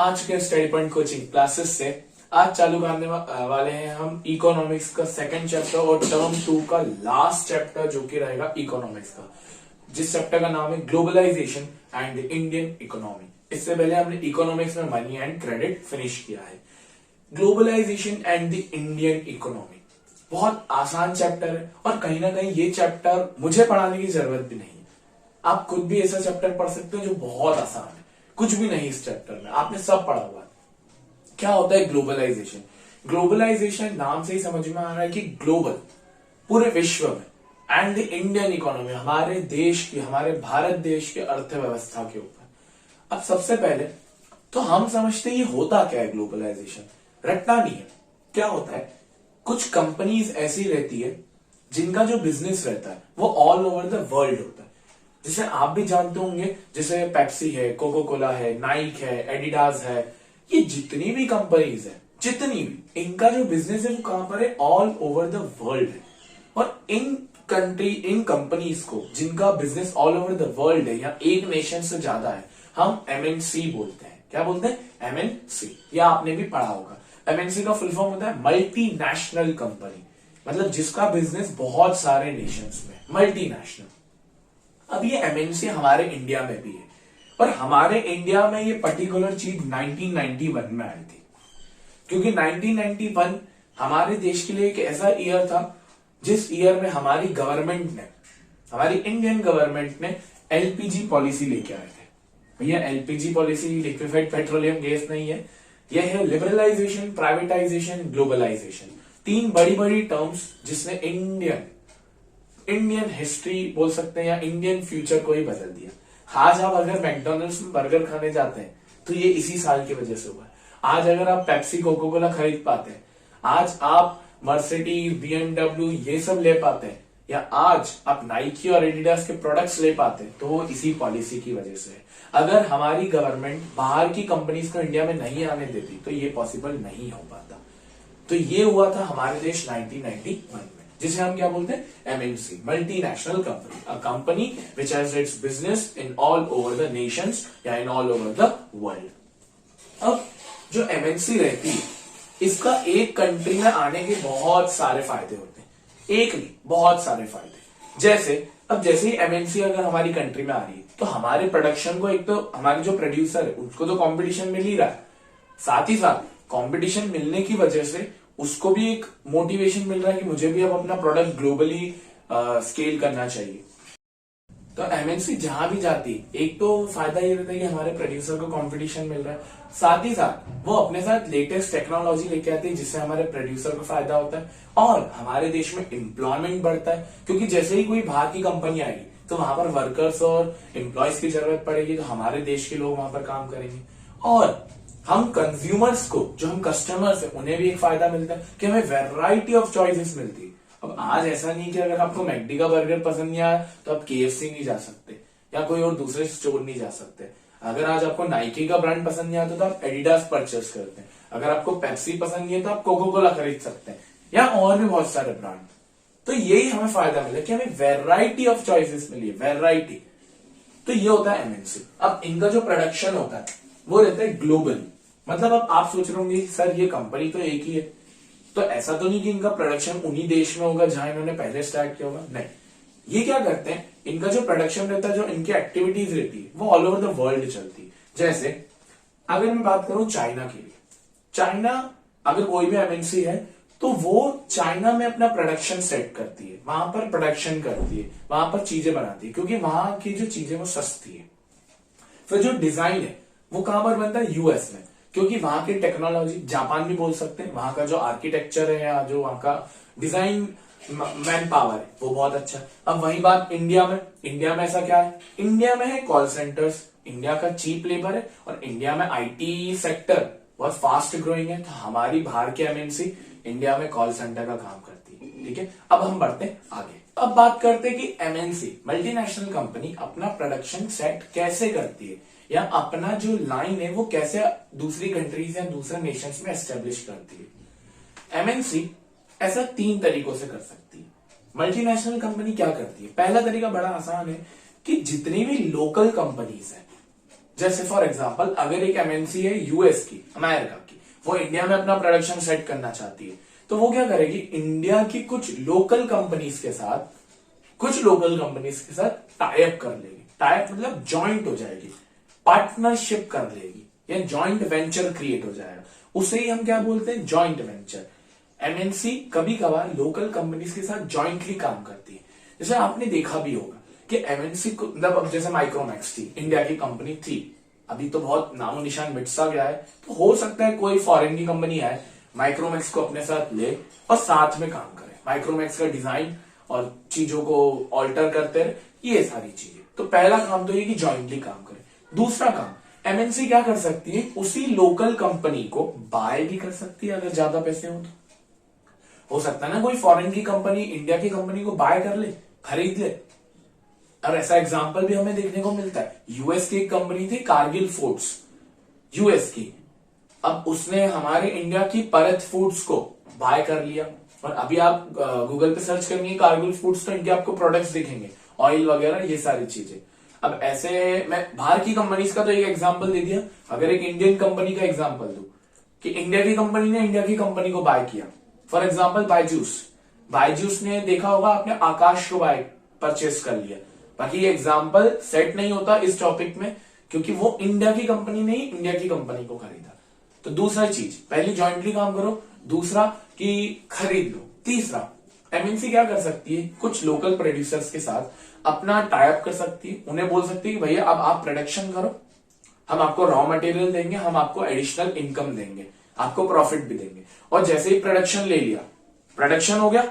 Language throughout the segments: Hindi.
आज के स्टडी पॉइंट कोचिंग क्लासेस से आज चालू करने वाले हैं हम इकोनॉमिक्स का सेकंड चैप्टर और टर्म 2 का लास्ट चैप्टर जो कि रहेगा इकोनॉमिक्स का, जिस चैप्टर का नाम है ग्लोबलाइजेशन एंड इंडियन इकोनॉमी। इससे पहले हमने इकोनॉमिक्स में मनी एंड क्रेडिट फिनिश किया है। Globalisation and the Indian economy बहुत आसान चैप्टर है और कहीं ना कहीं ये चैप्टर मुझे पढ़ाने की जरूरत भी नहीं है। आप खुद भी ऐसा चैप्टर पढ़ सकते हो जो बहुत आसान है, कुछ भी नहीं इस चैप्टर में, आपने सब पढ़ा हुआ है। क्या होता है ग्लोबलाइजेशन? ग्लोबलाइजेशन नाम से ही समझ में आ रहा है कि ग्लोबल, पूरे विश्व में, एंड द इंडियन इकोनॉमी, हमारे देश की, हमारे भारत देश की अर्थव्यवस्था के ऊपर। अब सबसे पहले तो हम समझते हैं ये होता क्या है ग्लोबलाइजेशन, रटना नहीं है। क्या होता है, कुछ कंपनीज ऐसी रहती है जिनका जो बिजनेस रहता है वो ऑल ओवर द वर्ल्ड होता है। जैसे आप भी जानते होंगे, जैसे पेप्सी है, कोको कोला है, नाइक है, एडिडास है, ये जितनी भी कंपनीज है, जितनी भी, इनका जो बिजनेस है वो कहां पर है? ऑल ओवर द वर्ल्ड है। और इन कंपनीज को जिनका business all over the world है या एक नेशन से ज्यादा है, हम एमएनसी बोलते हैं। क्या बोलते हैं? एमएनसी। या आपने भी पढ़ा होगा, एमएनसी का फुल फॉर्म होता है मल्टीनेशनल कंपनी, मतलब जिसका बिजनेस बहुत सारे नेशंस में, मल्टीनेशनल। अब ये एमएनसी हमारे इंडिया में भी है, पर हमारे इंडिया में ये पर्टिकुलर चीज 1991 में आई थी, क्योंकि 1991 हमारे देश के लिए एक ऐसा ईयर था जिस ईयर में हमारी गवर्नमेंट ने, हमारी इंडियन गवर्नमेंट ने एलपीजी पॉलिसी लेके आए थे। भैया LPG policy liquefied petroleum gas नहीं है, यह है लिबरलाइजेशन, प्राइवेटाइजेशन, ग्लोबलाइजेशन। तीन बड़ी बड़ी टर्म्स जिसने इंडियन हिस्ट्री बोल सकते हैं या इंडियन फ्यूचर को ही बदल दिया। आज आप अगर मैकडोनल्ड्स में बर्गर खाने जाते हैं तो ये इसी साल की वजह से हुआ है। आज अगर आप पेप्सी, कोको कोला खरीद पाते हैं, आज आप मर्सिडीज, बीएमडब्ल्यू ये सब ले पाते हैं, या आज आप नाइकी और एडिडास के प्रोडक्ट्स ले पाते हैं, तो वो इसी पॉलिसी की वजह से है। अगर हमारी गवर्नमेंट बाहर की कंपनीज को इंडिया में नहीं आने देती तो ये पॉसिबल नहीं हो पाता। तो ये हुआ था हमारे देश 1991 में, जिसे हम क्या बोलते हैं? MNC, multinational company, a company which has its business in all over the nations या in all over the world. अब जो एमएनसी रहती है, इसका एक कंट्री में आने के बहुत सारे फायदे होते हैं, एक नहीं बहुत सारे फायदे। जैसे ही एमएनसी अगर हमारी कंट्री में आ रही है तो हमारे प्रोडक्शन को, एक तो हमारे जो प्रोड्यूसर है उसको तो कंपटीशन मिल ही रहा है, साथ ही साथ कंपटीशन मिलने की वजह से उसको भी एक मोटिवेशन मिल रहा है कि मुझे भी अब अपना प्रोडक्ट ग्लोबली स्केल करना चाहिए। तो एमएनसी जहां भी जाती, एक तो फायदा ये रहता है कि हमारे प्रोड्यूसर को कंपटीशन मिल रहा है, साथ ही साथ वो अपने साथ लेटेस्ट टेक्नोलॉजी लेके आती है जिससे हमारे प्रोड्यूसर को फायदा होता है और हमारे देश में एम्प्लॉयमेंट बढ़ता है, क्योंकि जैसे ही कोई बाहर की कंपनी आएगी तो वहां पर वर्कर्स और एम्प्लॉयज की जरूरत पड़ेगी, तो हमारे देश के लोग वहां पर काम करेंगे और हम कंज्यूमर्स को, जो हम कस्टमर्स है, उन्हें भी एक फायदा मिलता है कि हमें वैरायटी ऑफ चॉइसेस मिलती है। अब आज ऐसा नहीं कि अगर आपको मैकडी का बर्गर पसंद नहीं आया तो आप केएफसी नहीं जा सकते या कोई और दूसरे स्टोर नहीं जा सकते। अगर आज आपको नाइकी का ब्रांड पसंद नहीं आता तो आप एडिडास परचेस करते हैं। अगर आपको पेप्सी पसंद नहीं है तो आप कोको कोला खरीद सकते हैं, या और भी बहुत सारे ब्रांड। तो यही हमें फायदा मिला कि हमें वेराइटी ऑफ चॉइसेस मिली है, वेराइटी। तो ये होता है एमएनसी। अब इनका जो प्रोडक्शन होता है वो रहता है ग्लोबली, मतलब अब आप सोच रहे होंगे सर ये कंपनी तो एक ही है, तो ऐसा तो नहीं कि इनका प्रोडक्शन उन्हीं देश में होगा जहां इन्होंने पहले स्टार्ट किया होगा। नहीं, ये क्या करते हैं, इनका जो प्रोडक्शन रहता है, जो इनकी एक्टिविटीज रहती है, वो ऑल ओवर द वर्ल्ड चलती है। जैसे अगर मैं बात करूं चाइना की, चाइना अगर कोई भी एमएनसी है तो वो चाइना में अपना प्रोडक्शन सेट करती है, वहां पर प्रोडक्शन करती है, वहां पर चीजें बनाती है, क्योंकि वहां की जो चीजें वो सस्ती है। फिर जो डिजाइन है वो कहां पर बनता है? यूएस में, क्योंकि वहां की टेक्नोलॉजी, जापान भी बोल सकते हैं, वहां का जो आर्किटेक्चर है या जो वहां का डिजाइन मैन पावर है वो बहुत अच्छा है। अब वही बात इंडिया में ऐसा क्या है? इंडिया में है कॉल सेंटर्स, इंडिया का चीप लेबर है और इंडिया में आईटी सेक्टर बहुत फास्ट ग्रोइंग है, तो हमारी बाहर की एमएनसी इंडिया में कॉल सेंटर का काम करती है। ठीक है, अब हम बढ़ते हैं आगे। अब बात करते हैं कि एमएनसी, मल्टीनेशनल कंपनी, अपना प्रोडक्शन सेट कैसे करती है या अपना जो लाइन है वो कैसे दूसरी कंट्रीज या दूसरे नेशंस में एस्टेब्लिश करती है। एमएनसी ऐसा 3 तरीकों से कर सकती है। मल्टीनेशनल कंपनी क्या करती है? पहला तरीका बड़ा आसान है कि जितनी भी लोकल कंपनीज है, जैसे फॉर एग्जांपल अगर एक एमएनसी है यूएस की, अमेरिका की, वो इंडिया में अपना प्रोडक्शन सेट करना चाहती है, तो वो क्या करेगी, इंडिया की कुछ लोकल कंपनीज के साथ टाई अप कर लेगी। टाई अप मतलब ज्वाइंट हो जाएगी, पार्टनरशिप कर लेगी, या ज्वाइंट वेंचर क्रिएट हो जाएगा। उसे ही हम क्या बोलते हैं, ज्वाइंट वेंचर। एमएनसी कभी कभार लोकल कंपनीज के साथ ज्वाइंटली काम करती है। जैसे आपने देखा भी होगा कि एमएनसी को, मतलब अब जैसे माइक्रोमैक्स थी, इंडिया की कंपनी थी, अभी तो बहुत नामो निशान मिट सा गया है, तो हो सकता है कोई फॉरेन की कंपनी आए, माइक्रोमैक्स को अपने साथ ले और साथ में काम करे, माइक्रोमैक्स का डिजाइन और चीजों को ऑल्टर करते रहे, ये सारी चीजें। तो पहला काम तो ये कि ज्वाइंटली काम करे। दूसरा काम, एमएनसी क्या कर सकती है, उसी लोकल कंपनी को बाय भी कर सकती है अगर ज्यादा पैसे हो सकता है ना कोई फॉरेन की कंपनी इंडिया की कंपनी को बाय कर ले, खरीद ले। और ऐसा एग्जांपल भी हमें देखने को मिलता है। यूएस की एक कंपनी थी कारगिल फूड्स, यूएस की, अब उसने हमारे इंडिया की परत फूड्स को बाय कर लिया। और अभी आप गूगल पे सर्च करेंगे कारगिल फूड्स, तो इनके आपको प्रोडक्ट्स दिखेंगे, ऑयल वगैरह ये सारी चीजें। अब ऐसे मैं बाहर की कंपनीज का तो एक एग्जांपल दे दिया, अगर एक इंडियन कंपनी का एग्जांपल दूं कि इंडिया की कंपनी ने इंडिया की कंपनी को बाय किया, फॉर एग्जांपल बायजूस ने देखा होगा आपने, आकाश को बाय परचेस कर लिया। बाकी ये एग्जांपल सेट नहीं होता इस टॉपिक में, क्योंकि वो इंडिया की कंपनी ने ही इंडिया की कंपनी को खरीदा। तो दूसरा चीज, पहली ज्वाइंटली काम करो, दूसरा कि खरीद लो। तीसरा, एमएनसी क्या कर सकती है, कुछ लोकल प्रोड्यूसर्स के साथ अपना टाई अप कर सकती है, उन्हें बोल सकती है कि भैया अब आप प्रोडक्शन करो, हम आपको रॉ मटेरियल देंगे, हम आपको एडिशनल इनकम देंगे, आपको प्रॉफिट भी देंगे। और जैसे ही प्रोडक्शन ले लिया, प्रोडक्शन हो गया,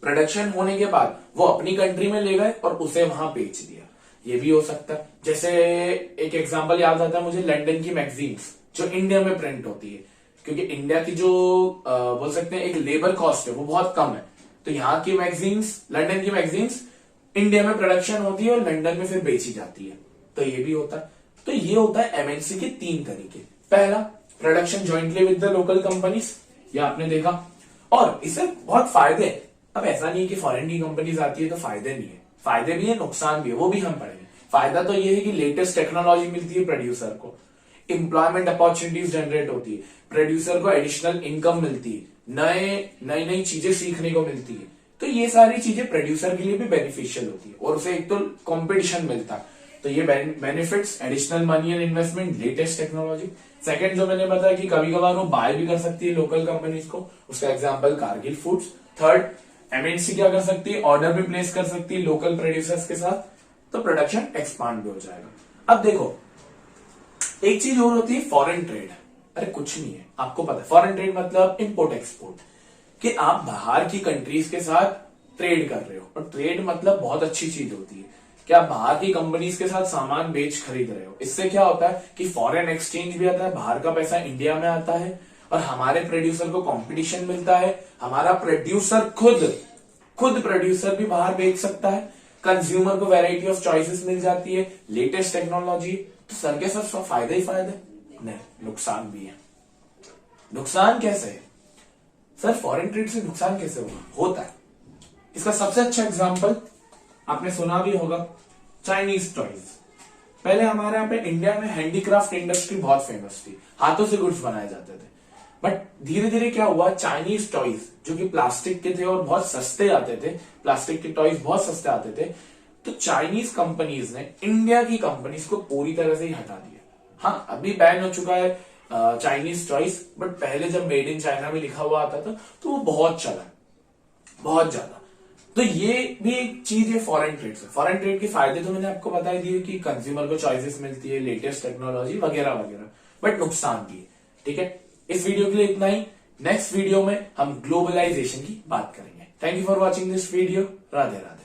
प्रोडक्शन होने के बाद वो अपनी कंट्री में ले गए और उसे वहां बेच दिया, ये भी हो सकता है। जैसे एक एग्जांपल याद आता है मुझे, लंदन की मैगजीन्स जो इंडिया में प्रिंट होती है, क्योंकि इंडिया की जो बोल सकते हैं एक लेबर कॉस्ट है वो बहुत कम है, तो यहाँ की मैगजीन्स, लंदन की मैगजीन्स इंडिया में प्रोडक्शन होती है और लंदन में फिर बेची जाती है, तो ये भी होता है। तो ये होता है एमएनसी के 3 तरीके। पहला, production jointly with the local companies, ये आपने देखा, और इससे बहुत फायदे हैं। अब ऐसा नहीं है कि फॉरेन की कंपनीज आती है तो फायदे नहीं है, फायदे भी है, नुकसान भी है, वो भी हम पढ़ेंगे। फायदा तो ये है कि लेटेस्ट टेक्नोलॉजी मिलती है प्रोड्यूसर को, एम्प्लॉयमेंट अपॉर्चुनिटीज जनरेट होती है, प्रोड्यूसर को एडिशनल इनकम मिलती है, नई नई चीजें सीखने को मिलती है। तो ये सारी चीजें प्रोड्यूसर के लिए भी बेनिफिशियल होती है, और उसे एक तो कॉम्पिटिशन मिलता है, तो ये benefits, additional money and investment, latest technology. Second जो मैंने बताया कि कभी कभार वो बाय भी कर सकती है लोकल कंपनीज को, उसका example Kargil foods. Third, MNC क्या कर सकती है, ऑर्डर भी प्लेस कर सकती है लोकल प्रोड्यूसर्स के साथ, तो प्रोडक्शन एक्सपांड भी हो जाएगा। अब देखो एक चीज और होती है फॉरेन ट्रेड। अरे कुछ नहीं है, आपको पता है फॉरेन ट्रेड मतलब इंपोर्ट एक्सपोर्ट, कि आप बाहर की कंट्रीज के साथ ट्रेड कर रहे हो, और ट्रेड मतलब बहुत अच्छी चीज होती है कि आप बाहर की कंपनीज के साथ सामान बेच खरीद रहे हो। इससे क्या होता है कि फॉरेन एक्सचेंज भी आता है, बाहर का पैसा इंडिया में आता है, और हमारे प्रोड्यूसर को कंपटीशन मिलता है, हमारा प्रोड्यूसर खुद प्रोड्यूसर भी बाहर बेच सकता है, कंज्यूमर को वैरायटी ऑफ चॉइसेस मिल जाती है, लेटेस्ट टेक्नोलॉजी। तो सर के सब फायदे ही फायदे, नहीं नुकसान भी है। नुकसान कैसे है सर, फॉरेन ट्रेड से नुकसान कैसे होता है? इसका सबसे अच्छा एग्जांपल आपने सुना भी होगा, चाइनीज टॉयज। पहले हमारे यहाँ पे इंडिया में हैंडीक्राफ्ट इंडस्ट्री बहुत फेमस थी, हाथों से गुड्स बनाए जाते थे। बट धीरे धीरे क्या हुआ, चाइनीज टॉयज जो कि प्लास्टिक के थे और बहुत सस्ते आते थे, प्लास्टिक के टॉयज बहुत सस्ते आते थे, तो चाइनीज कंपनीज ने इंडिया की कंपनीज को पूरी तरह से ही हटा दिया। हाँ, अभी बैन हो चुका है चाइनीज टॉयज, बट पहले जब मेड इन चाइना में लिखा हुआ आता था तो वो बहुत चला, बहुत ज्यादा। तो ये भी एक चीज है फॉरेन ट्रेड से। फॉरेन ट्रेड के फायदे तो मैंने आपको बता दिए कि कंज्यूमर को चॉइसेस मिलती है, लेटेस्ट टेक्नोलॉजी वगैरह वगैरह, बट नुकसान भी है। ठीक है, इस वीडियो के लिए इतना ही। नेक्स्ट वीडियो में हम ग्लोबलाइजेशन की बात करेंगे। Thank you for watching this video. Radhe Radhe.